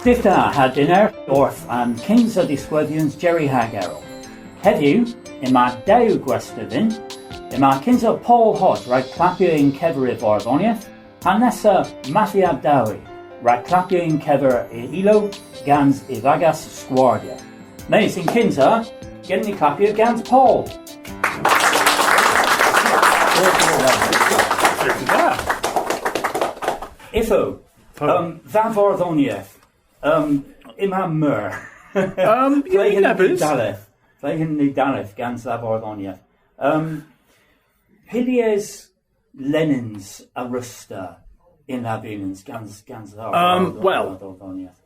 Dita ha dinner orth an Kings of Disgwyddions Jerry Hagerl. Heddiw, yma dew gwestydyn, yma Kings of Paul Hodge rhaid clapio in cefer I farddoniaeth, a nesa Matthew Abdawi rhaid clapio in cefer I ilo gans I fagas sgwardia. Neis in Kinsa, gen ni clapio gans Paul. Ifo, dda farddoniaeth. Ima myr. Fleihin ni daleth gans dda farddoniaeth. Pilies Lenin's arusta in Abinans gans dda farddoniaeth.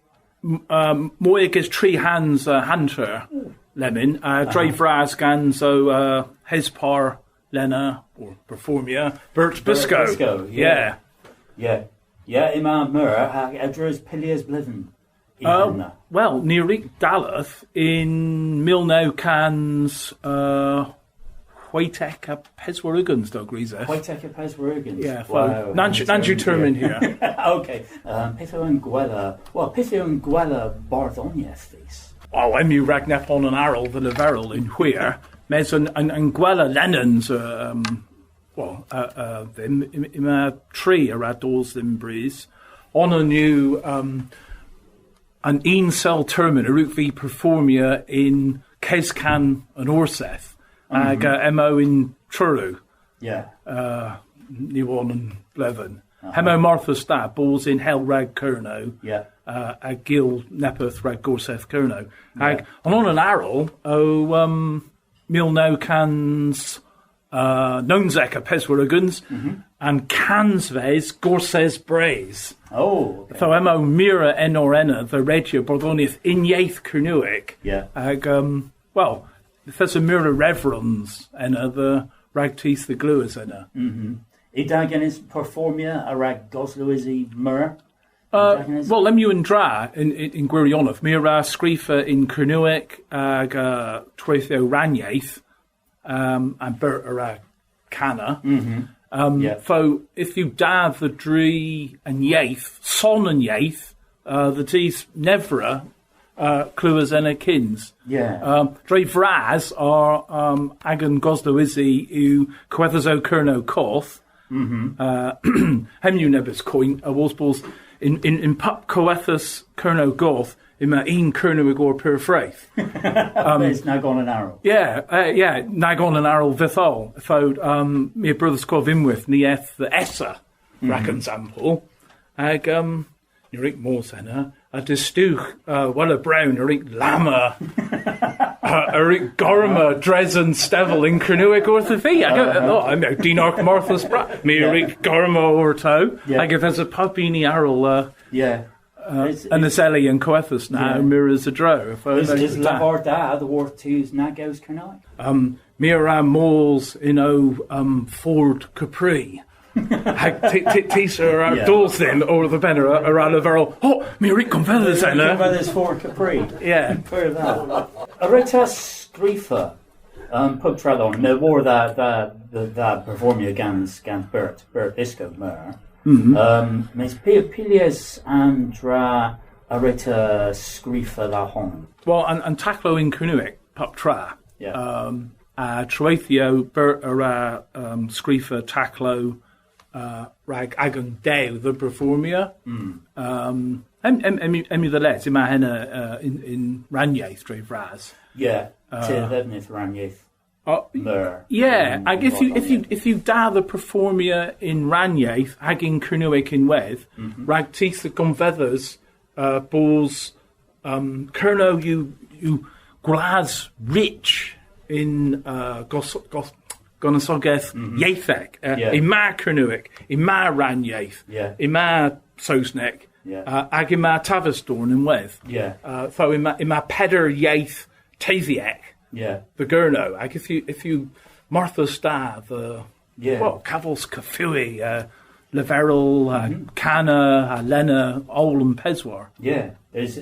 Moig is tree hands hunter Lenin, Drave Raz gans Hespar Lena or Performia Bert Bisco. Yeah. Yeah, ima myr edrych pilies blivin. Well, Nirik Daleth in Milno cans Waitek a Peswarugans, Doug Reza. Waitek a Peswarugans. Yeah, wow. Nanju term in here. Okay. Pitho and Gwella. Well, Pitho and Gwella Barthoniaeth these. Oh, I'm you Ragnap on an Arrel the Leverel in Where. Mes and Gwella Lennon's in a tree around those them breeze on a new an cell termin a root v performia in Kescan and Orseth mo in Truru New and Leven Hemo Martha Stab balls in Hell Rag Kerno a Gil Nepeth Rag Gorseth Kerno and on an Arrel Milno cans Nonzek a Peswarugans and Cansves Gorses Braze. Oh, okay. So Emo Mira Enorena the Regia Bordoniaeth in Yaith Kernuic. Well, if there's a Mira Reverends and the Ragteeth the Gluers in her. Idagan is Performia a Rag Gosluizi Mur. Well, lem you and Dra in Gwirionov, Mira Screefa in Kernuic, Twethio Ranyaith. And Bert Arag Canna. So if you dab the Dree and Yaith, Son and Yaith, the teeth Nevra, Cluas and a Kins. Dre Vraz are Agan Gosdoizzi who Coethazo Kerno Korth. Hemu Nebus coin a Wolfballs in Pup Coethas Kerno Goth. In my een Kernuig or per Fraith. It's Nagon and Arrow. Nagon and Arrow Vithol. So, my brother's called Vimwith, Nieth the Essa, rack example. Nirik Morsena, a Distuch, Wella Brown, Nirik Lama, Nirik Gorma, Dresden Stevel in Kernuig or the Fee. I'm Dinark Martha's Brat, Nirik Gorma or Toe. I give us a puppy Arrow. And the Zelly and Coethus now mirrors a dro. Is Lavarda the War 2's Nagos Kernai? Mira Malls in Ford Capri. Tisa Dorthin or the Benner around the Verl. Oh, Mirik Convelis and Convelis Ford Capri. Yeah. For that. Aritas Grifa. Pub Trelon, no war that Performia Gans Bert Isco Mer. Mes Pilias Andra Arita Scrifa La Hon. Well, and Taklo in Kunuik, Pup Tra. Troethio, Bert Ara Scrifa Taklo Rag Agon Deo, the Performia. Emu the Les, Imahena in Ranyaith, Drave Raz. Tivnith Ranyaith. If you da the Performia in Ranyaith, Hagin Kernuic in Weth, Rag Teeth the Gonfeathers, Balls, Kerno you Glaz Rich in Gonosogeth Yaethek, Ima Kernuic, Ima Ranyaith, Ima Sosnek, Agima Tavastorn in Weth. So Ima Peder Yaeth Taviek. The Gurno. Like if you Martha Sta, the Yeah. well, Cavils Cafui, Leverel, Cana, Lena, Ol and Peswar. Yeah, is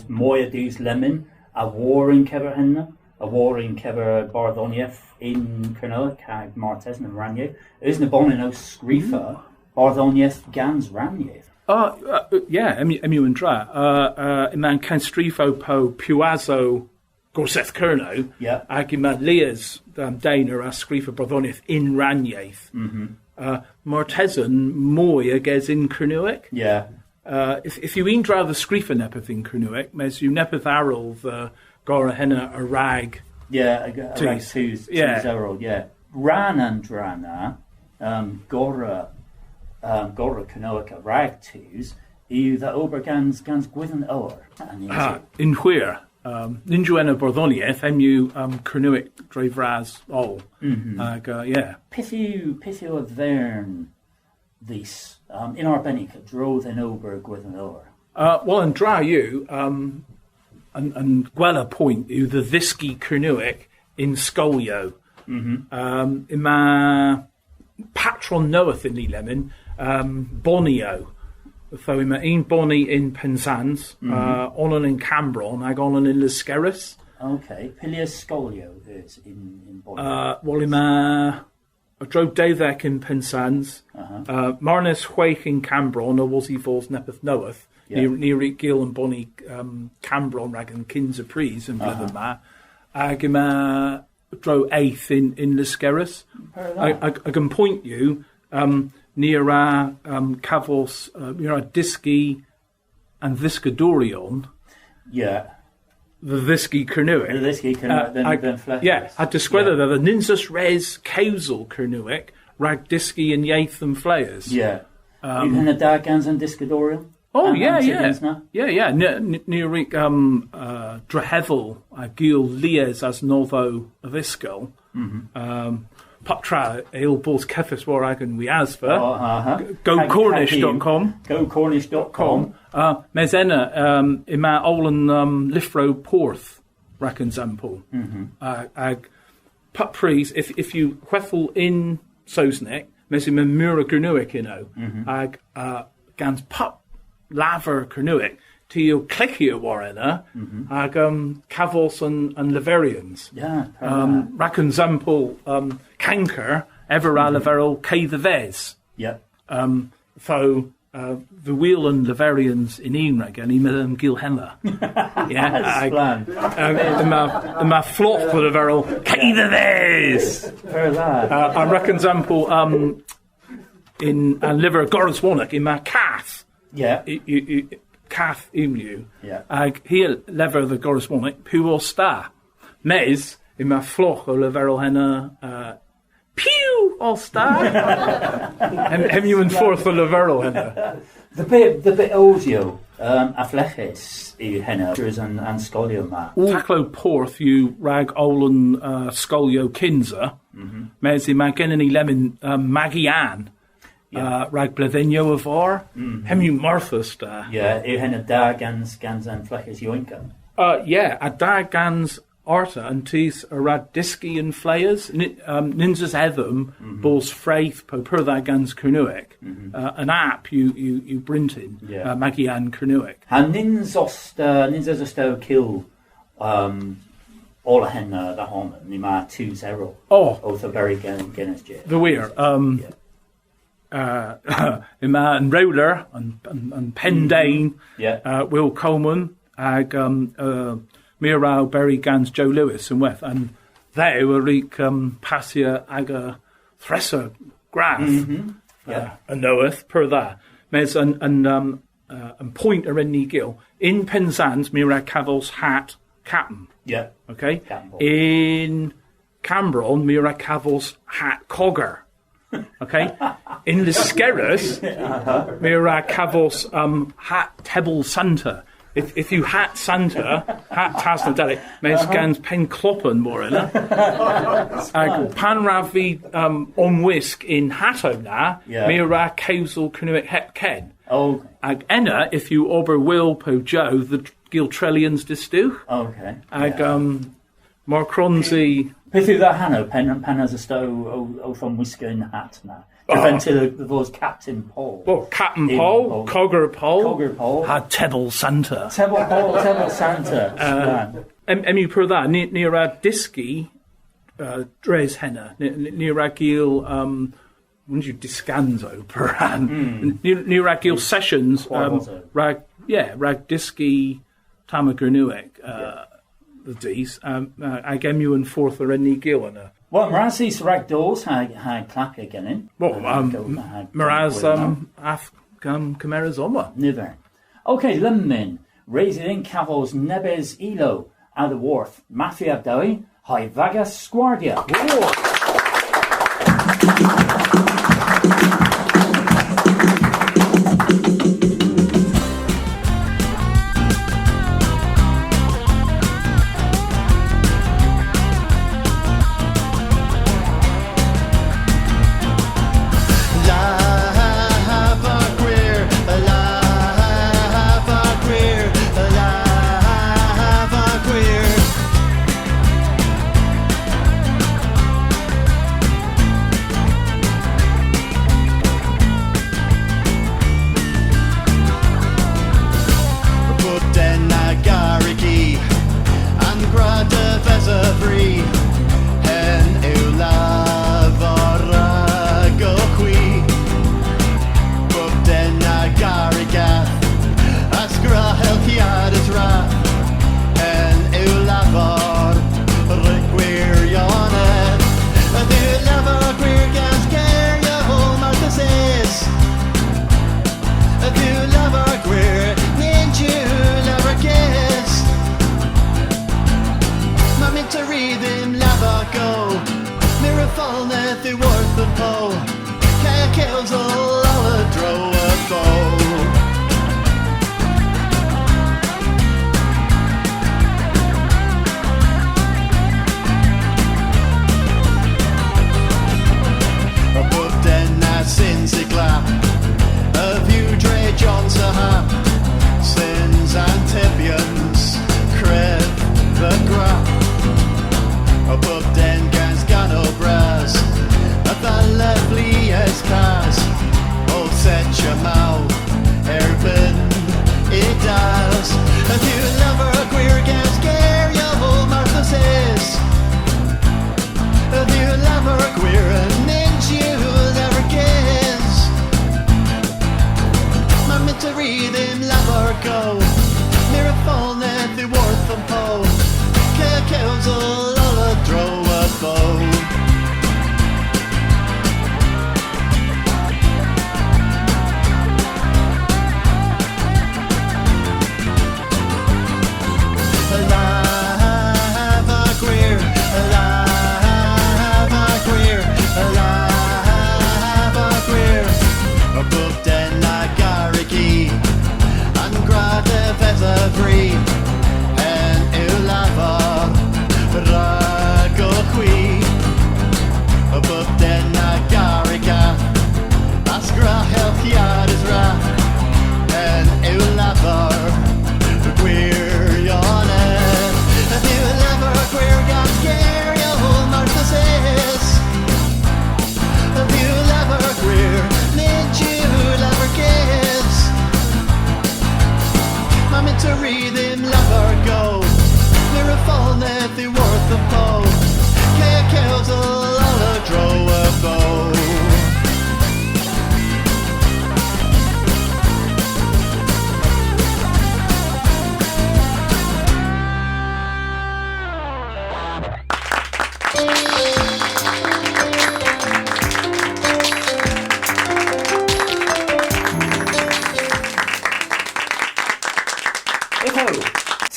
Moya dus Lemon, a war in Kever Henna, a war in Kever Bardoniev in Kernoa, Cag Martes and Ranye. Is Nabonino Screefa, Bardoniev Gans Ranye. Yeah, emu and dra. Iman Canstrifo po Puazo Gorseth Kerno. Yeah. Agima Leas Dana Ascrifa Bardoniev in Ranyeth. Martesan Moy against in Kernuic. Yeah. If you indra the Skrifa nepeth in Kernuic, mes you nepeth arrel the Gora Henna a rag. Yeah, a rag twos, yeah. Ran and Drana, Gora Canoica rag twos, you the Obergans Gans Gwithen Ower. In where? Ninjuena Bordonieth, emu Kernuic Dravraz all. Yeah. Pithu of Vern this in Arbenica drove an Ober Gwithen Ower. Well, and dra you and Gwella point you the Visky Kernuic in Scolio. In my patron knoweth in the lemon, Bonio. So in my Bonnie in Penzance, Onan in Cambron, ag Onan in Liskeris. Okay, Pilius Scolio is in Bonnie. Well, in my I drove Davek in Penzance, Marnes Huake in Cambron, or was he falls Nepeth Knoweth. Near Gil and Bonnie Cambron rag and Kinza Pries and Blither Ma. Agima dro eighth in Liskeris. I can point you near Cavos near Diski and Viscadorion. Yeah. The Visky Kernuic. The Visky Kernuic, then Fletchers. Yeah, I discovered that the Ninsus Res Causal Kernuic rag Diski and Yaith and Flayers. Yeah. You can a Dargans and Discadorion? Oh, yeah. Near Drehevel, Gil Lies as Novo Avisco. Patra, Eilbos Kefis Waragan Wiasva. GoCornish.com. GoCornish.com. Mezena, Ima Olan Lifro Porth, Rakenzampel. Pupries, if you Hwethel in Sosnek, Mezima Mura Gernuic, Gans Pup. Laver Kernuic, to your Clickia Warrena, Cavos and Leverians. Yeah. Rakenzampel, Canker, Evera Leverel, K the Vez. Yeah. So, the Wheel and Leverians in Enreg, and Emil Gil Henla. Yeah. My flock for Leverel, K the Vez. I Rakenzampel, in Liver Goris Warnock, in my Cath. Yeah. Cath Emu. Yeah. Here lever the Gorismonic, Puo Star. Mez, in my flock o leverel henna, Pew all star. Hem you and forth for leverel henna. The bit audio, a fleches, henna, and scolio ma. Taclo porth you rag olan scolio kinza. Mez in my genany lemon, Maggie Ann. Rag Blevenio of Or, Hemu Marthas da. Yeah, henna da gans and fleches yoinka. A da gans arta and tis a rad diski and flayers. Ninjas Edham, Bulls Fraith, po per da gans Kernuic. An app you brintin, Magian Kernuic. And ninjas osto kill all henna the home, ni ma 2-0. Also very Guinness J. The weir. And Rowler and Pendane, Will Coleman, ag Mirau Berry Gans Joe Lewis and Weth, and they were Passia aga Thresser Graf and knoweth per that. Mes and point are in Gil in Penzance Mira Cavils hat captain. Yeah. Okay. Captain. In Cambron Mira Cavils hat cogger. Okay, in the Skerus, Mira Cavos hat Tebble Santa. If you hat Santa, hat Tasnadelic, mes gans pen kloppen morena. Pan ravi on whisk in Hatto na, Mira Causal Kernuic het ken. Okay. Ag enna if you ober will po Joe the Giltrellians distu. Okay. Ag Marcronzi Beth yw dda hanno pen as ystod o from whisker in hat na. Defensive was Captain Paul. Well, Captain Paul, Cogger Paul, had Tebble Santa. Tebble Santa. Emu per that, ni rad disgi, dres henna, ni rad gil, when you discanzo per an, ni rad gil sessions, rag disgi tamagernuek, the dis, ag emu and fourth or any gil and Well, Mrazis rag doors had clap again in. Well, Miraz af Cameras Oma. Never. Okay, Lemmin, raising in Cavos Nebes Elo, at the wharf, Mafia Doi, High Vagas Squardia.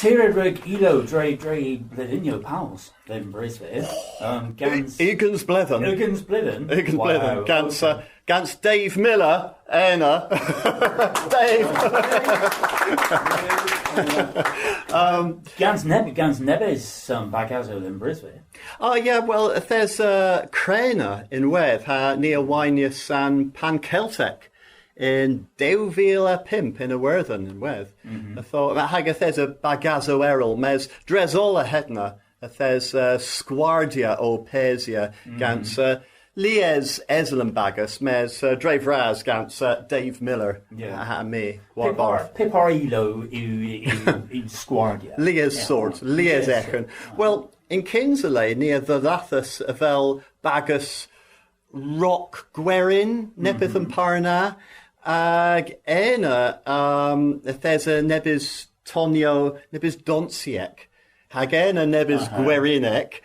Tirerug Elo Dre Bledinho Pals then Brisbane. Egan's Blithen. Gans Dave Miller, Anna. Dave. Gans Neves Bagazo in Brisbane. Oh yeah, well if there's Crana in Weth, near Winius and Pan Celtic. In Dewvila Pimp in a Werthen in Weth. I thought, Hagath there's a Bagazo Errol, Mes Drezola Hedna, there's Sgwardia o Persia gans Lies Eslam Bagus, mes Drave Raz gans Dave Miller. Yeah. Me, war barf. Pipar ilo in Sgwardia. Lies sort, Lies Echen. Well, in Kinsley, near the Lathas, vel Bagus Rock Gwerin, Nepith and Parna, ag Ena, there's a Nebis Tonio, Nebis Donsiek. Hagena nebis gwerinek.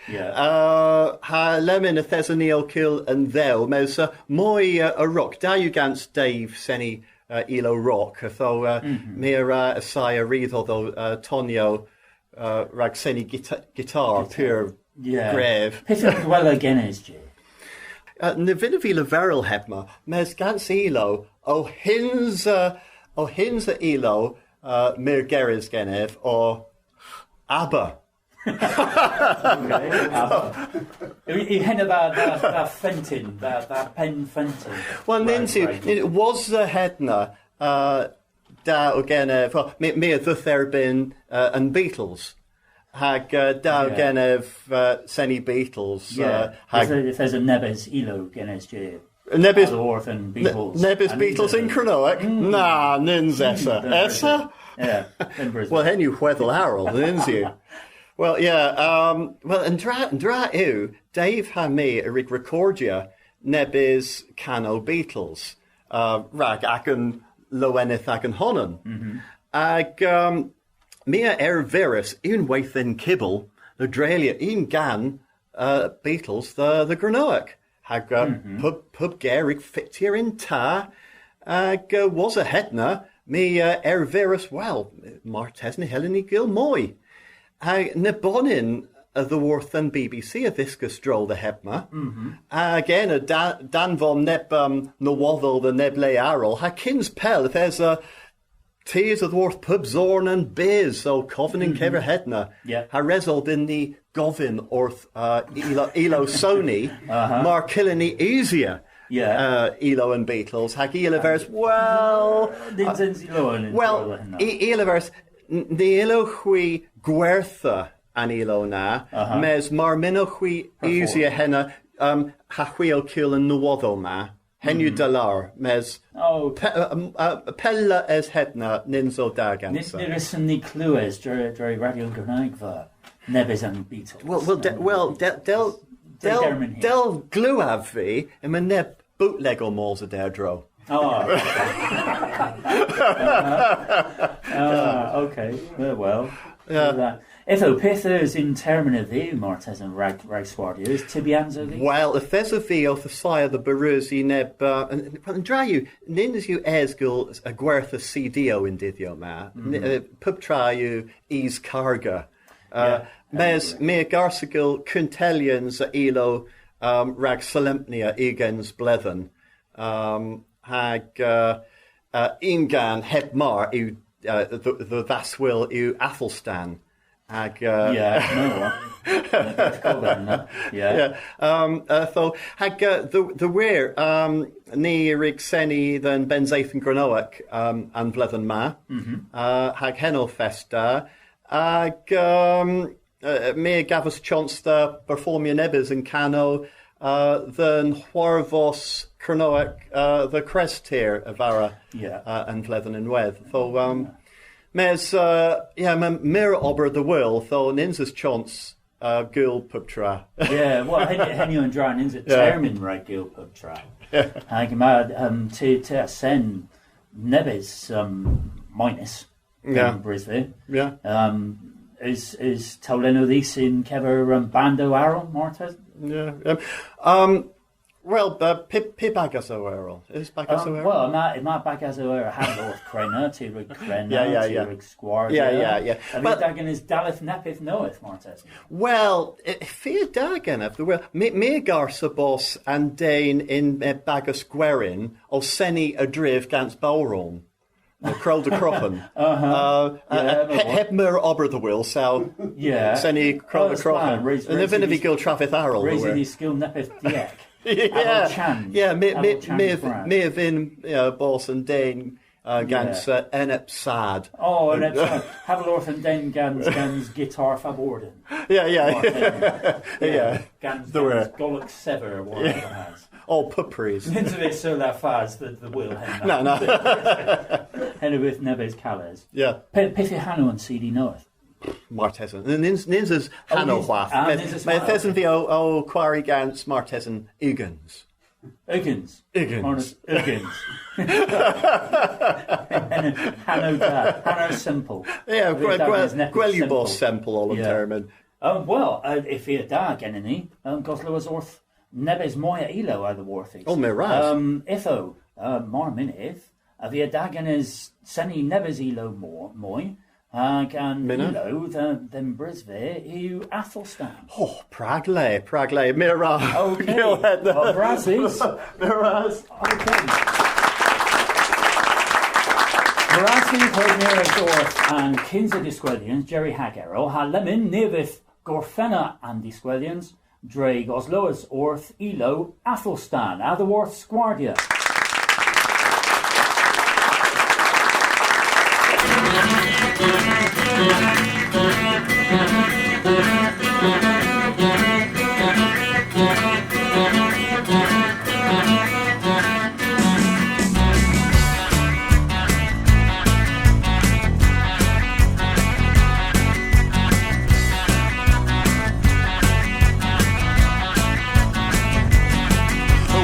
Ha lemon a thesonio kill and thou. Mes moi a rock. Da you gans Dave seni elo rock. Tho mira asaya read although Tonio rag seni guitar pure grave. Pithyn well again is G. Nevinavila veril hebma. Mes gans elo. O hins a elo mir geris genev or ABBA. You had about that Fenton, that pen Fenton. Well, Ninsu, it was the Hedna, da again, me the Therbin and Beatles. Hag da again Seni Beatles. If there's a Nebes Elo Genes J. Nebes Beatles. Nebes Beatles in Cronoic? Nah, Nins Essa. Essa? Yeah. Well, then you Weddle Harold, Nins you. Well, well, and dra ew, Dave ha me a recordia nebis cano Beatles, rag agan loenith agan honan. Ag mea virus un waithin kibble, the dralia un gan Beatles the Granoic. Hag pub gerig fictier in ta, ag was a hetna, me virus well, Martesna Heleny Gilmoy. Nebonin the Worth and BBC a Viscus Droll the Hebma. Again, a Dan von Neb Nowaddle the Neble Arrol. Hakins Pell, if there's a Tears of the Worth Pub Zorn and Biz, so Coven and Kever Hedna. Ha resolved in the Govin Orth Elo Sony, Markillany easier. Elo and Beatles. Hag Elovers, well. Elovers. The elo hui gwertha an elo na, mes marmino hui easier henna ha hui o kill and nuwoddo ma, henu dalar, mes pella es hedna ninzo dagansa. Nirison ni clues dre radio Granagva, nebes and Beatles. Del gluavvi, and my neb bootleg o malls a derdro. Okay. Well. If o pithers in termina the Martes and Rag Swardia is Tibianzo the? Well, if there's a V of the sire the Baruzi neb and dry you nins you esgul a gwertha CDO in Didio ma pub try you ease carga mes me garsigil Cuntelians elo rag Solempnia egens blethen hag ingan hebmar u the Vaswil u Athelstan hag So hag the weir ni rig seni than Benzaithan Granoic and Vlethen ma hag Henno Festa hag me gavus chance the Performia Nebis and Cano than Huarvos Cronoic the crest here of Ara and Vlethen and Weth. So mes mirror ober the will though ninsa's chance gul pubtra. Well henio and dran is it termin right gul pubtra. Hag mad to send nebes minus Brisbane. Is Tauleno these in Kever Bando Arrow Martes? Well, Bagas O'Erl. Is Bagas O'Erl? Well, not Bagas O'Erl. Handle with Crena, Tig Crena, Tig Squard. But Dagan is Daleth Nepith Noeth, Martes. Well, fear Dagan of the will. Me Garsa Boss and Dane in Bagas Gwerin, or Seni Adriv Gans Bowron. Krol de Kroppen. Hebmer Ober the Will, so Seni Krol de Kroppen. And the Vinavy Gil Trafith Arrol. Raising his skill Nepith Diek. Me have been boss and Dane Gans Enep Sad. Oh, and it's have a lot and then Gans guitar faborden. Yeah. Gans There were- Golok Sever, whatever it has. All pupperies. Into this so that faz the will hen. No. Hen with Neves Calles. Yeah. Piffy Hanu and CD North. Martesan. Ninzas Hanowath. Ninzas Martesan the O Quarry Gans Martesan Ugans. Uggins. Uggins. Uggins. Hano Simple. Yeah, Simple. Gwelubos Semple all Yeah. termen. Well, if you're da genini, Goslo's orth Nebes Moya Elo are the Worthies. Oh, miraz. Itho, Mar Minith, if you're da genis Seni Nebes Elo Moy, gan Minna? Elo, then Brisve, you Athelstan. Oh, Pragle, Miraz. Okay. Go ahead. Brazzies. Miraz. Okay. Marasi, Hodmira Dorf, and Kinza Disquelians, Jerry Haggerel, Halemin, Nivith, Gorfena, and Disquelians, Dreg Osloas, Orth, Elo, Athelstan, Atherworth, Squardia.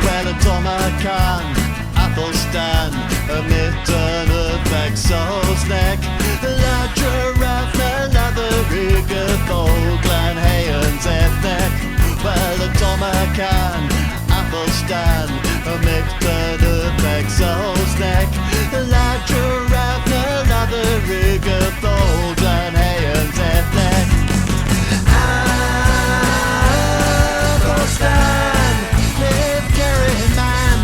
Well, a Tomacan, Athelstan, a mitten of Bexos neck, la giraffe, la riga, Thoglan, Hayens, ethnic. Well, a Tomacan, Athelstan, a mitten of Bexos neck, la giraffe, la riga, Thoglan, Hayens, ethnic. Athelstan, live carrying man.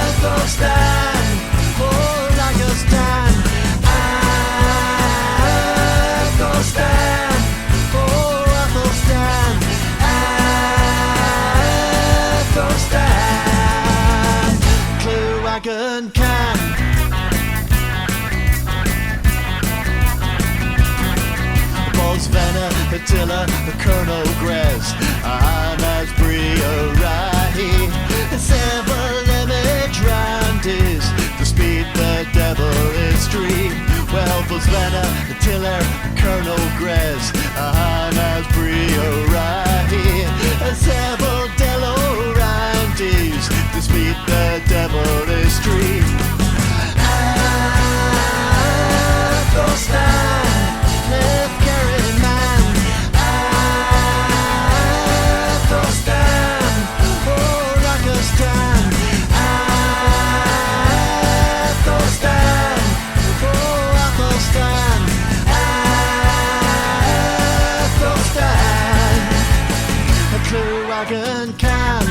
Athelstan, oh, like a stand. Athelstan, oh, Athelstan. Athelstan, Clue Wagon can. Bosvena, Attila, Colonel Grez, Anasbury, O'Reilly, several image roundies, to speed the devil is stream. Well, Bosvena, Attila, Colonel Grez, Anasbury, O'Reilly, several Dello roundies, to speed the devil is stream. Athelstan, live carrying man. Athelstan, oh, Rakistan. Athelstan, oh, Athelstan. Athelstan, a Clue Wagon can.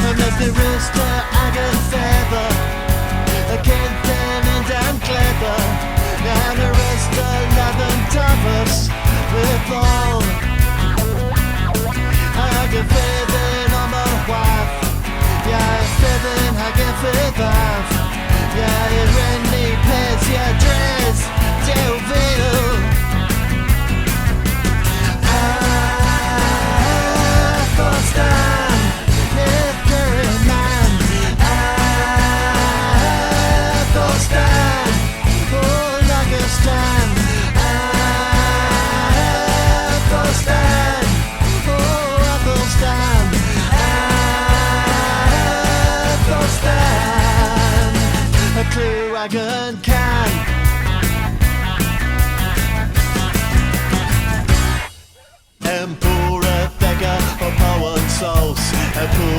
And there's the rooster, Agatha, a Kenten and clever, and the rest of London Duffers with all. I get feathering on my wife, yeah, feathering, I get feathering, yeah, it really pays your dress, Delville. Athelstan, live carrying man. Athelstan, oh, like a stand. Athelstan, oh, Athelstan. Athelstan, a Clue Wagon can. Emperor Beggar, or Poe and Sauce, a poor